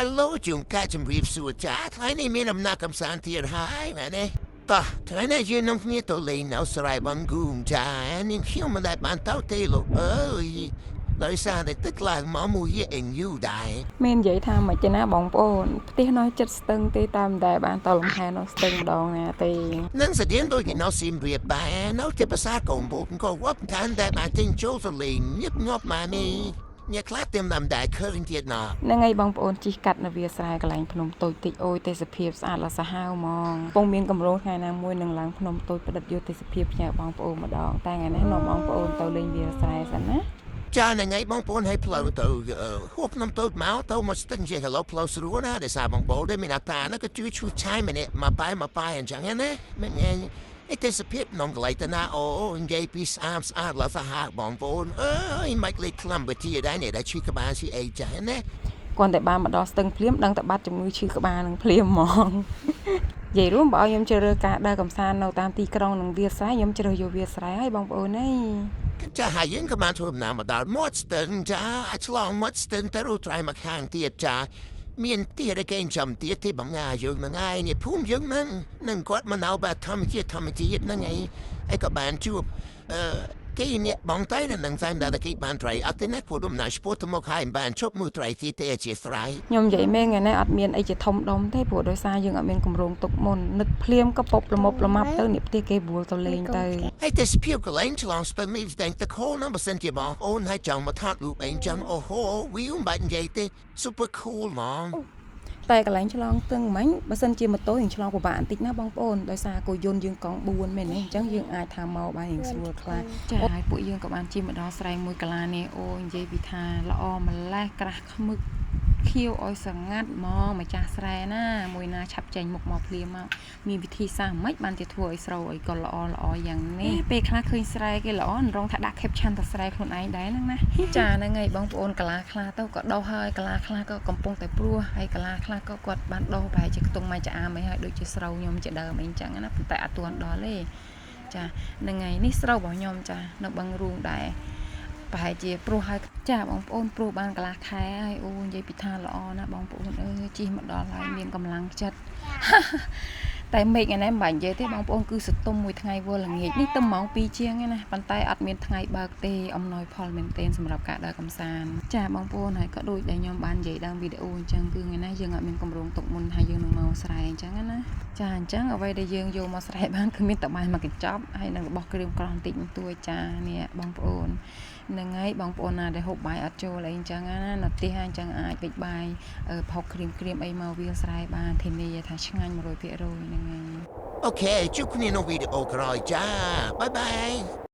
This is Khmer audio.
Hello ជួនកាជំរាបសួរចាថ្ងៃនេះមានដំណើរកំសាន្តទៀតហើយមែនទេតោះថ្ងៃនេះយើងនាំគ្នាទៅលេងនៅស្រែបង្គូមចានាងខ្ញុំមិនដែលបានទៅទេលោកអើយដោយសារតែទឹកឡើងមកមួយយេងយូរដែរ មាននិយាយថាមិនចេះណាបងប្អូនផ្ទះនៅចិត្តស្ទឹងទេតាមតែបានតលំហែនៅស្ទឹងម្ដងណាទេ នឹងស្តៀងដូចនៅសៀមរាបដែរនៅទីផ្សារកុំបុកក៏វត្តឋានដែលបានទិញចូលទៅលេងញឹកញាប់មកនេះអ្នកខ្លះતેមតាមដែរឃើញទៀតណា ហ្នឹងហើយបងប្អូនជីកកាត់នៅវាស្រែកន្លែងភ្នំតូចតិចអូយទេសភាពស្អាតល្អសាហាវហ្មងពងមានកម្រងថ្ងៃណាមួយនឹងឡើងភ្នំតូចផ្ដិតយកទេសភាពផ្ញើបងប្អូនម្ដងតែថ្ងៃនេះនាំបងប្អូនទៅលេងវាស្រែសិនណា ចានឹងថ្ងៃបងប្អូនឲ្យផ្លូវទៅហួបនំតូចមកទៅមកស្ទឹងជាកន្លោផ្លូវស្រួលណាដែលសារបងប្អូនដែលមានអាតាណាក៏ជួយឈូសឆាយម្នាក់មកបាយអញ្ចឹងណាមិនឯងไอ้ទេសភាពនំកន្លែងទៅណាអូនិយាយពីស្អាតឡើងសាហាវបងប្អូនអើយមិនលេចខ្លាំវិទ្យាដែរនេះដែលជួយក្បាលស៊ីអីចាណា គាត់តែបានមកដល់ស្ទឹងភ្លាមដឹងតែបាត់ជំងឺឈឺក្បាលនឹងភ្លាមហ្មង និយាយរួមបើឲ្យខ្ញុំជ្រើសរើសការដើរកំសាន្តនៅតាមទីក្រុងនឹងវាស្រែខ្ញុំជ្រើសយកវាស្រែហើយបងប្អូនអើយ ចាហើយយើងក៏បានធ្វើដំណើរមកដល់មាត់ស្ទឹងចាអាចឆ្លងមាត់ស្ទឹងទៅរត់ត្រៃមកខាងទៀតចាមានទៀតឯកេងចំទៀតទីបងងាយើងហ្នឹងឯងនេះភូមិយើងហ្នឹងនឹងគាត់មកនៅបែបធម្មជាតិហ្នឹងឯងឯក៏បានជួបគេនេះបងតែនឹងស្អាតដល់គេបានត្រៃអត់ទេណាព្រោះដំណើរស្ពោះទៅមកហើយបានជប់មួយត្រៃទីទេជាស្រ័យ ខ្ញុំនិយាយមែនថ្ងៃនេះអត់មានអីជាធំដុំទេព្រោះដោយសារយើងអត់មានកម្រងទុកមុននឹកភ្លាមក៏ពុបលមុបលមាប់ទៅនេះផ្ទះគេបួលទៅលេងទៅ ហើយទេសភាពកន្លែងឆ្លងស្ទឹងនេះតែតខោណាបើសិនជាបងអូនហើយចង់មកថតរូបអីចឹងអូហូវីវមិនបាច់និយាយទេ super cool ហ្មង តែកន្លែងឆ្លងស្ទឹងមិញបើសិនជាម៉ូតូយើងឆ្លងពិបាកបន្តិចណាបងប្អូនដោយសារគោយន្តយើងកង់4មែនទេអញ្ចឹងយើងអាចថាមកបានរៀងស្រួលខ្លះចាហើយពួកយើងក៏បានជិះមកដល់ស្រែមួយកន្លានេះអូនិយាយពីថាល្អម្លេះក្រាស់ខ្មឹកខៀវឲ្យសងាត់ហ្មងម្ចាស់ស្រែណាមួយណាឆាប់ចេញមុខមកភ្លាមមកមានវិធីសាស្ត្រមិនបានជាធ្វើឲ្យស្រូវអីក៏ល្អយ៉ាងនេះពេលខ្លះឃើញស្រែគេល្អរងថាដាក់ caption ទៅស្រែខ្លួនឯងដែរហ្នឹងណាចាហ្នឹងហើយបងប្អូនកន្លាខ្លះទៅក៏ដោះហើយកន្លាខ្លះក៏កំពុងតែព្រោះហើយកន្លាខ្លះក៏គាត់បានដោះប្រហែលជាខ្ទង់ម៉ៃចាអាមអីហើយដូចជាស្រូវខ្ញុំជាដើមអីអញ្ចឹងណាប៉ុន្តែអត់ទាន់ដល់ទេចាហ្នឹងហើយនេះស្រូវរបស់ខ្ញុំចានៅបឹងរូងដែរប្រហែលជាព្រោះហើយចាបងប្អូនព្រោះបានកន្លះខែហើយអូនិយាយពីថាល្អណាបងប្អូនអើយជិះមកដល់ហើយមានកម្លាំងចិត្ត តែមេឃឯនេះមិនបាច់និយាយទេបងប្អូនគឺសតុំមួយថ្ងៃវល់ល្ងាចនេះទៅម៉ោង2ជាងឯណាប៉ុន្តែអត់មានថ្ងៃបើកទេអំណោយផលមែនទែនសម្រាប់ការដើរកម្សាន្តចាបងប្អូនហើយក៏ដូចដែលខ្ញុំបាននិយាយដើមវីដេអូអញ្ចឹងគឺថ្ងៃនេះយើងអត់មានកម្រងទុកមុនហើយយើងនឹងមកស្រែអញ្ចឹងណាចាអញ្ចឹងអ្វីដែលយើងយកមកស្រែបានគឺមានតែបាយមកកញ្ចប់ហើយនឹងរបស់គ្រឿងក្រោះបន្តិចបន្តួចចានេះបងប្អូនហ្នឹងហើយបងប្អូនណាដែលហូបបាយអត់ចូលអីអញ្ចឹងណានៅផ្ទះអញ្ចឹងអាចវិចបាយផុកគ្រីមអីមកវាស្រែបានធានាថាឆ្ងាញ់ 100% ហ្នឹងហើយ អូខេជួបគ្នានៅវីដេអូក្រោយចាបាយបាយ